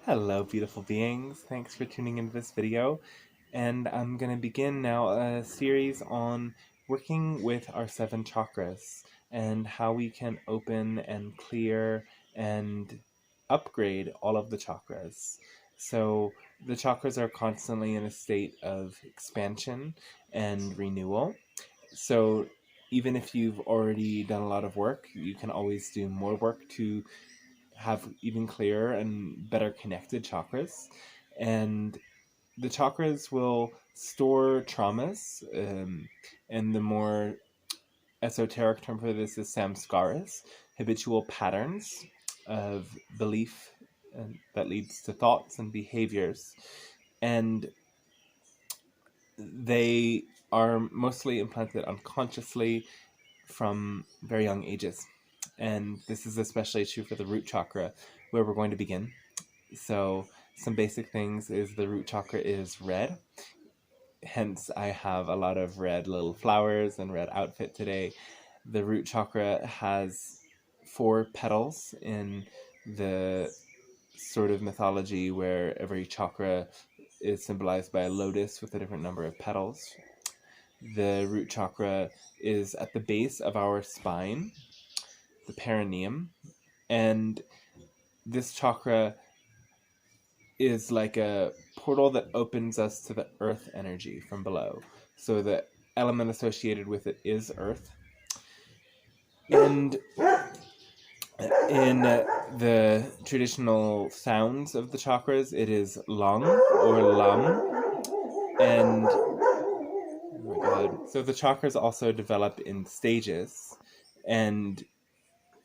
Hello, beautiful beings. Thanks for tuning into this video. And I'm going to begin now a series on working with our 7 chakras and how we can open and clear and upgrade all of the chakras. So the chakras are constantly in a state of expansion and renewal. So even if you've already done a lot of work, you can always do more work to have even clearer and better connected chakras. And the chakras will store traumas, and the more esoteric term for this is samskaras, habitual patterns of belief that leads to thoughts and behaviors. And they are mostly implanted unconsciously from very young ages. And this is especially true for the root chakra, where we're going to begin. So some basic things is the root chakra is red. Hence, I have a lot of red little flowers and red outfit today. The root chakra has 4 petals in the sort of mythology where every chakra is symbolized by a lotus with a different number of petals. The root chakra is at the base of our spine, the perineum, and this chakra is like a portal that opens us to the earth energy from below. So the element associated with it is earth. And in the traditional sounds of the chakras, it is lung or lam. And oh my god. So the chakras also develop in stages. And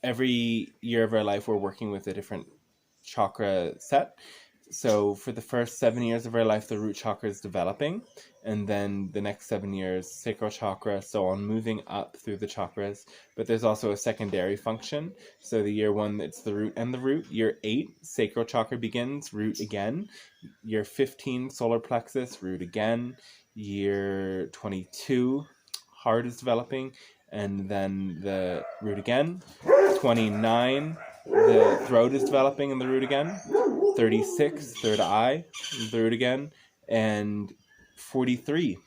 every year of our life, we're working with a different chakra set. So for the first 7 years of our life, the root chakra is developing, and then the next 7 years, sacral chakra, so on, moving up through the chakras. But there's also a secondary function. So the year 1, it's the root and the root. Year 8, sacral chakra begins, root again. Year 15, solar plexus, root again. Year 22, heart is developing, and then the root again. 29, the throat is developing and the root again. 36, third eye, the root again. And 43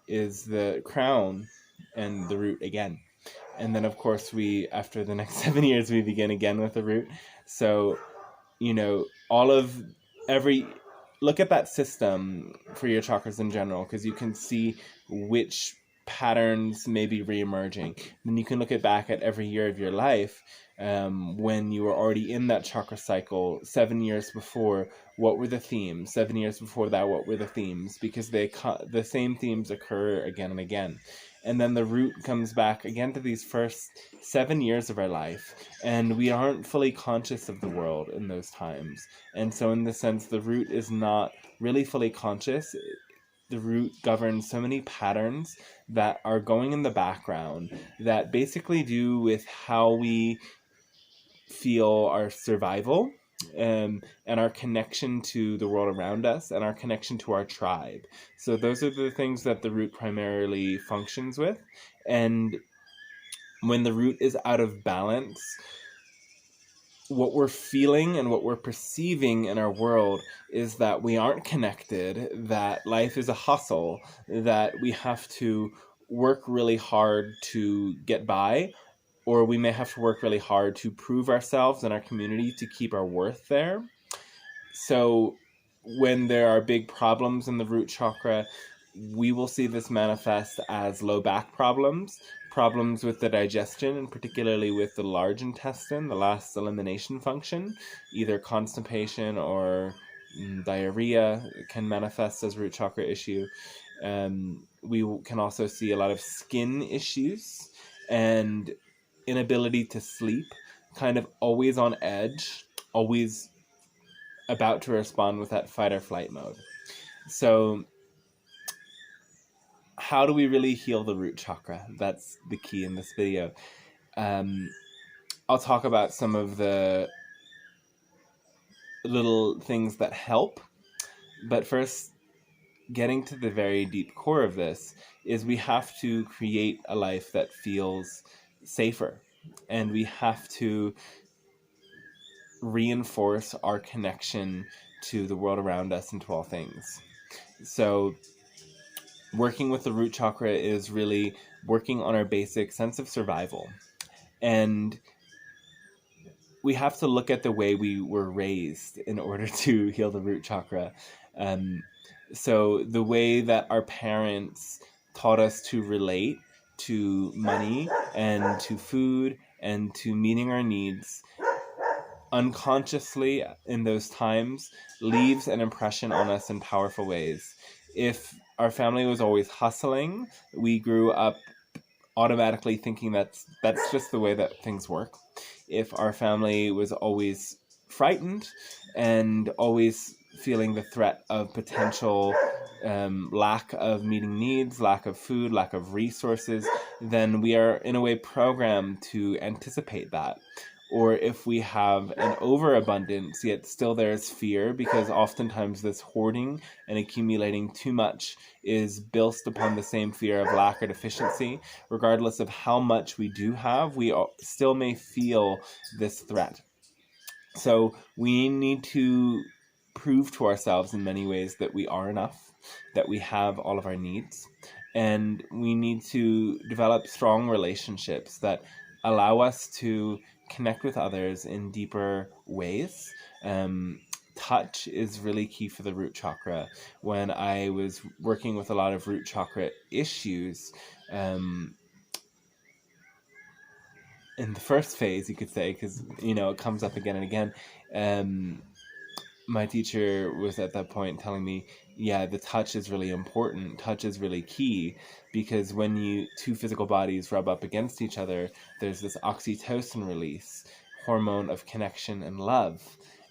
is the crown and the root again. And then, of course, after the next 7 years, we begin again with the root. So, look at that system for your chakras in general, because you can see which patterns may be re-emerging. Then you can look back at every year of your life, when you were already in that chakra cycle 7 years before. What were the themes? 7 years before that, what were the themes? Because the same themes occur again and again. And then the root comes back again to these first 7 years of our life, and we aren't fully conscious of the world in those times. And so in this sense, the root is not really fully conscious. The root governs so many patterns that are going in the background that basically do with how we feel our survival, and our connection to the world around us, and our connection to our tribe. So those are the things that the root primarily functions with. And when the root is out of balance, what we're feeling and what we're perceiving in our world is that we aren't connected, that life is a hustle, that we have to work really hard to get by, or we may have to work really hard to prove ourselves in our community to keep our worth there. So when there are big problems in the root chakra, we will see this manifest as low back problems with the digestion, and particularly with the large intestine, the last elimination function. Either constipation or diarrhea can manifest as root chakra issue. We can also see a lot of skin issues and inability to sleep, kind of always on edge, always about to respond with that fight or flight mode. So how do we really heal the root chakra? That's the key in this video. I'll talk about some of the little things that help, but first, getting to the very deep core of this is we have to create a life that feels safer, and we have to reinforce our connection to the world around us and to all things. So working with the root chakra is really working on our basic sense of survival. And we have to look at the way we were raised in order to heal the root chakra. So the way that our parents taught us to relate to money and to food and to meeting our needs unconsciously in those times leaves an impression on us in powerful ways. If our family was always hustling, we grew up automatically thinking that's just the way that things work. If our family was always frightened and always feeling the threat of potential lack of meeting needs, lack of food, lack of resources, then we are in a way programmed to anticipate that. Or if we have an overabundance, yet still there's fear, because oftentimes this hoarding and accumulating too much is built upon the same fear of lack or deficiency. Regardless of how much we do have, we still may feel this threat. So we need to prove to ourselves in many ways that we are enough, that we have all of our needs, and we need to develop strong relationships that allow us to connect with others in deeper ways. Touch is really key for the root chakra. When I was working with a lot of root chakra issues, in the first phase, you could say, because it comes up again and again, my teacher was at that point telling me, yeah, the touch is really important. Touch is really key, because when two physical bodies rub up against each other, there's this oxytocin release, hormone of connection and love.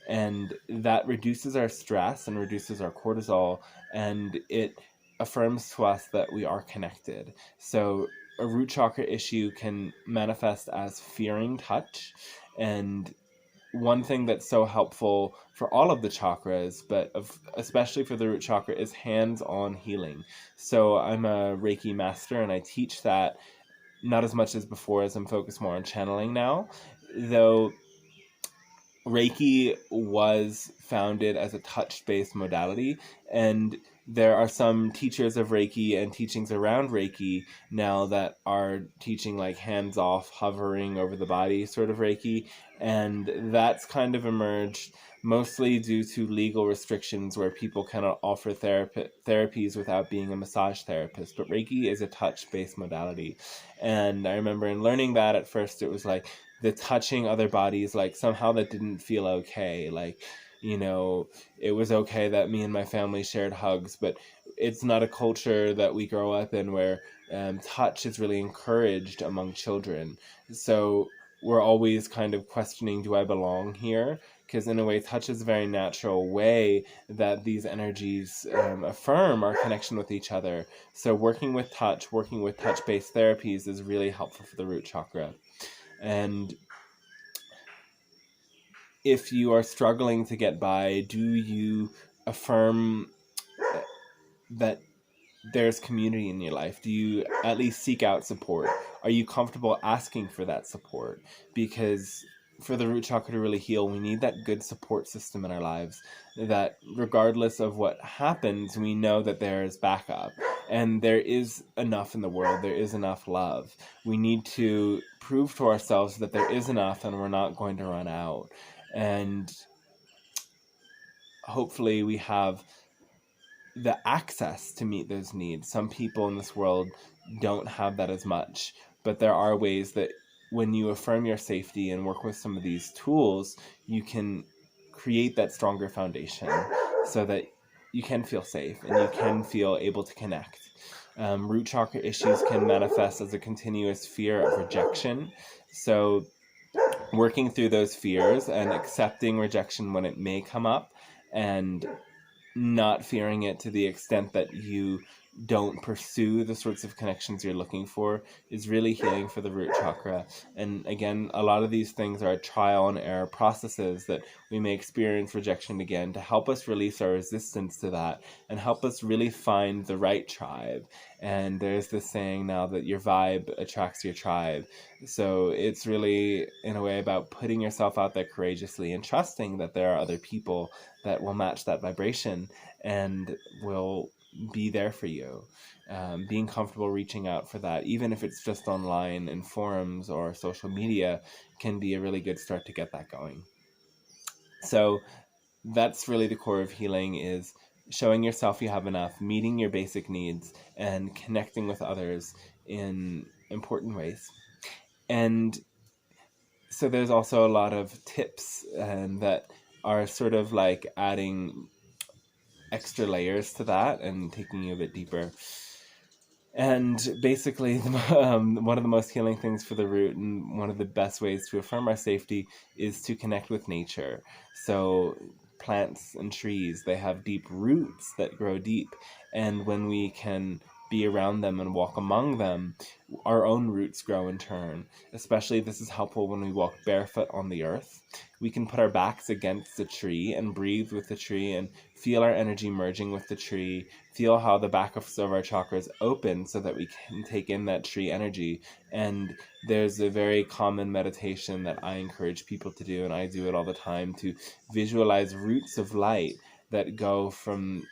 And that reduces our stress and reduces our cortisol, and it affirms to us that we are connected. So a root chakra issue can manifest as fearing touch, and one thing that's so helpful for all of the chakras, but especially for the root chakra, is hands-on healing. So I'm a Reiki master, and I teach that not as much as before, as I'm focused more on channeling now. Though Reiki was founded as a touch-based modality, and there are some teachers of Reiki and teachings around Reiki now that are teaching like hands-off, hovering over the body sort of Reiki, and that's kind of emerged mostly due to legal restrictions where people cannot offer therapies without being a massage therapist. But Reiki is a touch-based modality, and I remember in learning that at first it was like the touching other bodies, like somehow that didn't feel okay. Like, it was okay that me and my family shared hugs, but it's not a culture that we grow up in where touch is really encouraged among children. So we're always kind of questioning, do I belong here? Because in a way, touch is a very natural way that these energies affirm our connection with each other. So working with touch-based therapies is really helpful for the root chakra. And if you are struggling to get by, do you affirm that there's community in your life? Do you at least seek out support? Are you comfortable asking for that support? Because for the root chakra to really heal, we need that good support system in our lives, that regardless of what happens, we know that there is backup, and there is enough in the world. There is enough love. We need to prove to ourselves that there is enough and we're not going to run out. And hopefully we have the access to meet those needs. Some people in this world don't have that as much, but there are ways that when you affirm your safety and work with some of these tools, you can create that stronger foundation so that you can feel safe and you can feel able to connect. Root chakra issues can manifest as a continuous fear of rejection. So working through those fears and accepting rejection when it may come up, and not fearing it to the extent that you don't pursue the sorts of connections you're looking for is really healing for the root chakra. And again, a lot of these things are trial and error processes that we may experience rejection again to help us release our resistance to that and help us really find the right tribe. And there's this saying now that your vibe attracts your tribe. So it's really, in a way, about putting yourself out there courageously and trusting that there are other people that will match that vibration and will be there for you. Being comfortable reaching out for that, even if it's just online in forums or social media, can be a really good start to get that going. So that's really the core of healing, is showing yourself you have enough, meeting your basic needs, and connecting with others in important ways. And so there's also a lot of tips that are sort of like adding extra layers to that and taking you a bit deeper. And basically, one of the most healing things for the root and one of the best ways to affirm our safety is to connect with nature. So plants and trees, they have deep roots that grow deep. And when we can be around them and walk among them, our own roots grow in turn. Especially this is helpful when we walk barefoot on the earth. We can put our backs against the tree and breathe with the tree and feel our energy merging with the tree. Feel how the back of our chakras open so that we can take in that tree energy. And there's a very common meditation that I encourage people to do, and I do it all the time, to visualize roots of light that go from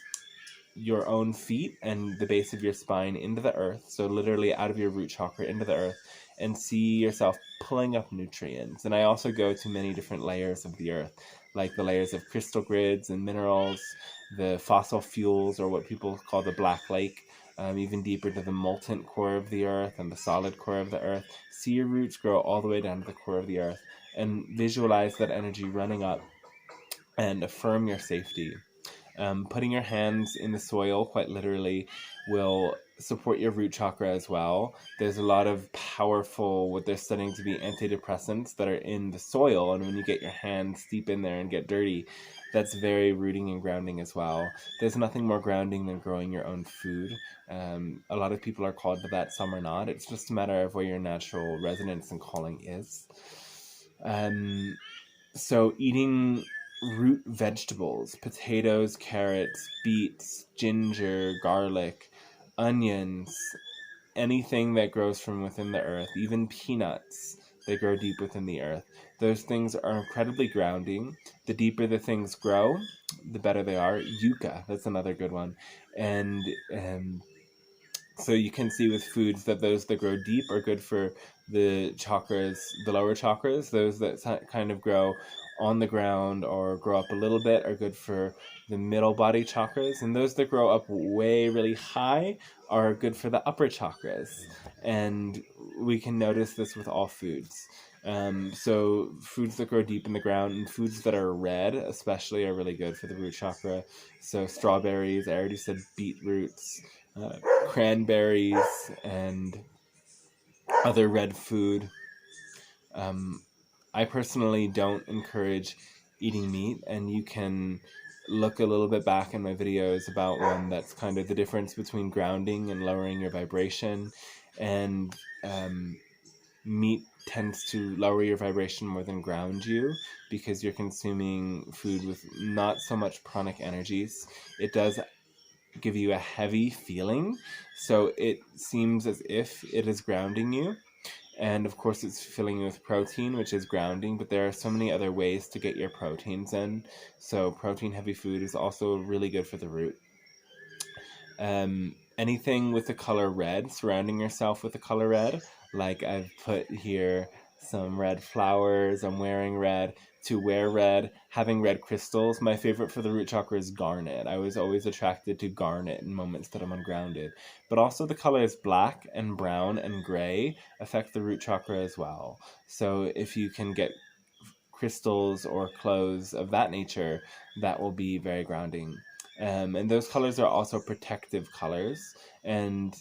your own feet and the base of your spine into the earth, so literally out of your root chakra into the earth, and see yourself pulling up nutrients. And I also go to many different layers of the earth, like the layers of crystal grids and minerals, the fossil fuels, or what people call the black lake, even deeper to the molten core of the earth and the solid core of the earth. See your roots grow all the way down to the core of the earth, and visualize that energy running up, and affirm your safety. Putting your hands in the soil, quite literally, will support your root chakra as well. There's a lot of powerful, what they're studying to be antidepressants that are in the soil, and when you get your hands deep in there and get dirty, that's very rooting and grounding as well. There's nothing more grounding than growing your own food. A lot of people are called to that, some are not. It's just a matter of where your natural resonance and calling is. So eating root vegetables, potatoes, carrots, beets, ginger, garlic, onions, anything that grows from within the earth, even peanuts that grow deep within the earth. Those things are incredibly grounding. The deeper the things grow, the better they are. Yucca, that's another good one. And so you can see with foods that those that grow deep are good for the chakras, the lower chakras. Those that kind of grow on the ground or grow up a little bit are good for the middle body chakras. And those that grow up way really high are good for the upper chakras. And we can notice this with all foods. So foods that grow deep in the ground and foods that are red especially are really good for the root chakra. So strawberries, I already said beetroots, cranberries, and other red food. I personally don't encourage eating meat, and you can look a little bit back in my videos about one that's kind of the difference between grounding and lowering your vibration. And meat tends to lower your vibration more than ground you, because you're consuming food with not so much pranic energies. It does give you a heavy feeling, so it seems as if it is grounding you. And of course it's filling you with protein, which is grounding, but there are so many other ways to get your proteins in. So protein heavy food is also really good for the root. Anything with the color red, surrounding yourself with the color red, like I've put here some red flowers, I'm wearing red. To wear red, having red crystals. My favorite for the root chakra is garnet. I was always attracted to garnet in moments that I'm ungrounded. But also the colors black and brown and gray affect the root chakra as well. So if you can get crystals or clothes of that nature, that will be very grounding. And those colors are also protective colors. And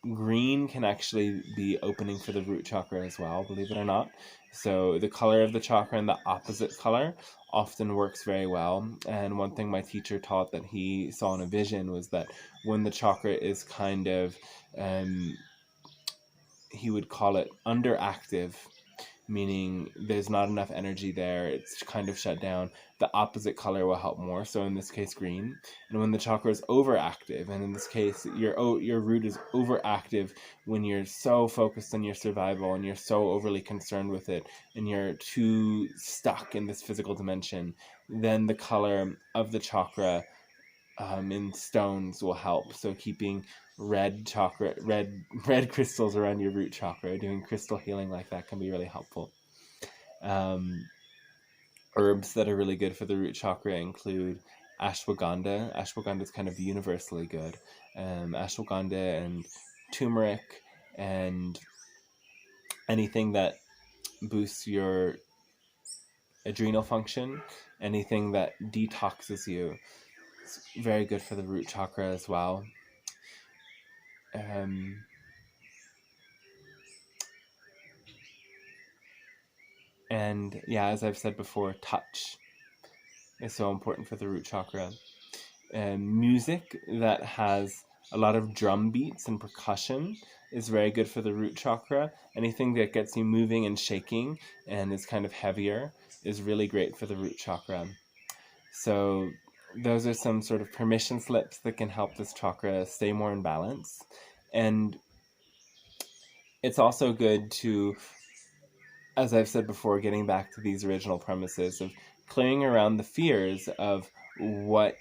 green can actually be opening for the root chakra as well, believe it or not. So the color of the chakra and the opposite color often works very well. And one thing my teacher taught that he saw in a vision was that when the chakra is kind of, he would call it underactive, meaning there's not enough energy there, it's kind of shut down, the opposite color will help more, so in this case green. And when the chakra is overactive, and in this case your root is overactive when you're so focused on your survival and you're so overly concerned with it and you're too stuck in this physical dimension, then the color of the chakra in stones will help. So keeping red crystals around your root chakra, doing crystal healing like that can be really helpful. Herbs that are really good for the root chakra include ashwagandha. Ashwagandha is kind of universally good. Ashwagandha and turmeric and anything that boosts your adrenal function, anything that detoxes you. It's very good for the root chakra as well. And yeah, as I've said before, touch is so important for the root chakra. Music that has a lot of drum beats and percussion is very good for the root chakra. Anything that gets you moving and shaking and is kind of heavier is really great for the root chakra. So those are some sort of permission slips that can help this chakra stay more in balance. And it's also good to, as I've said before, getting back to these original premises of clearing around the fears of what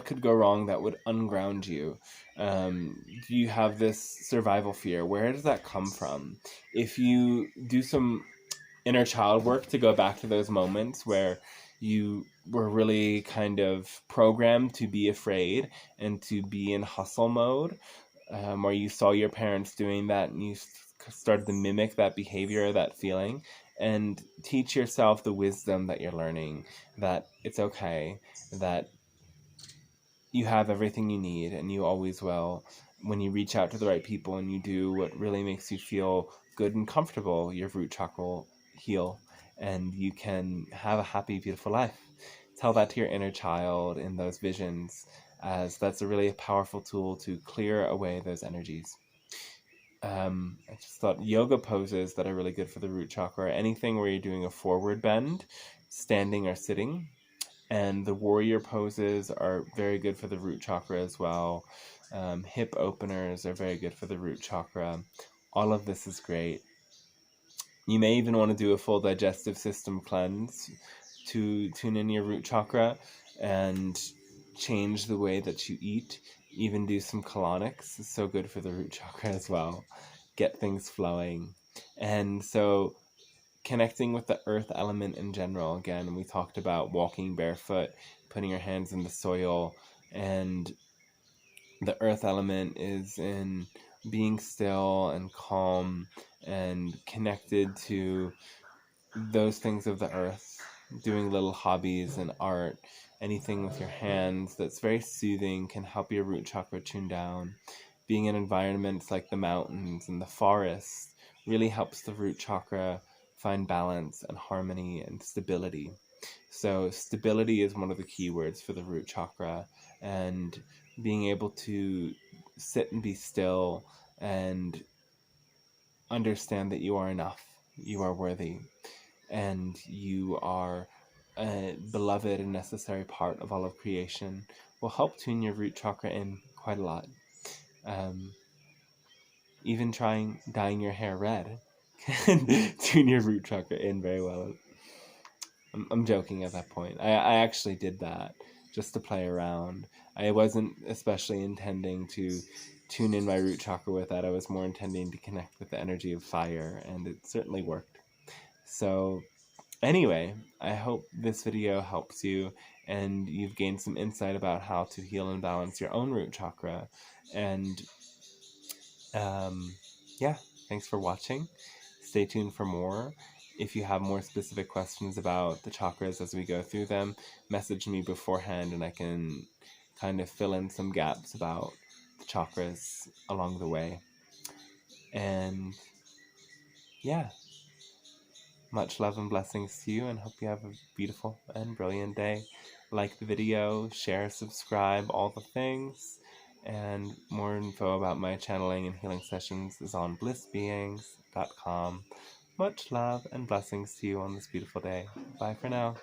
could go wrong that would unground you. Do you have this survival fear? Where does that come from? If you do some inner child work to go back to those moments where you were really kind of programmed to be afraid and to be in hustle mode, or you saw your parents doing that and you started to mimic that behavior, that feeling, and teach yourself the wisdom that you're learning, that it's okay, that you have everything you need and you always will. When you reach out to the right people and you do what really makes you feel good and comfortable, your root chakra will heal and you can have a happy, beautiful life. Tell that to your inner child in those visions, as that's a really powerful tool to clear away those energies. I just thought yoga poses that are really good for the root chakra, anything where you're doing a forward bend, standing or sitting. And the warrior poses are very good for the root chakra as well. Hip openers are very good for the root chakra. All of this is great. You may even want to do a full digestive system cleanse to tune in your root chakra and change the way that you eat. Even do some colonics. It's so good for the root chakra as well. Get things flowing. And so connecting with the earth element in general. Again, we talked about walking barefoot, putting your hands in the soil, and the earth element is in being still and calm and connected to those things of the earth, doing little hobbies and art, anything with your hands that's very soothing can help your root chakra tune down. Being in environments like the mountains and the forest really helps the root chakra find balance and harmony and stability. So stability is one of the key words for the root chakra, and being able to sit and be still and understand that you are enough, you are worthy, and you are a beloved and necessary part of all of creation will help tune your root chakra in quite a lot. Even trying dyeing your hair red can tune your root chakra in very well. I'm joking at that point. I actually did that just to play around. I wasn't especially intending to tune in my root chakra with that. I was more intending to connect with the energy of fire, and it certainly worked. So anyway, I hope this video helps you and you've gained some insight about how to heal and balance your own root chakra. And yeah, thanks for watching. Stay tuned for more. If you have more specific questions about the chakras as we go through them, message me beforehand and I can kind of fill in some gaps about chakras along the way. And yeah, much love and blessings to you, and hope you have a beautiful and brilliant day. Like the video, share, subscribe, all the things. And more info about my channeling and healing sessions is on blissbeings.com. Much love and blessings to you on this beautiful day. Bye for now.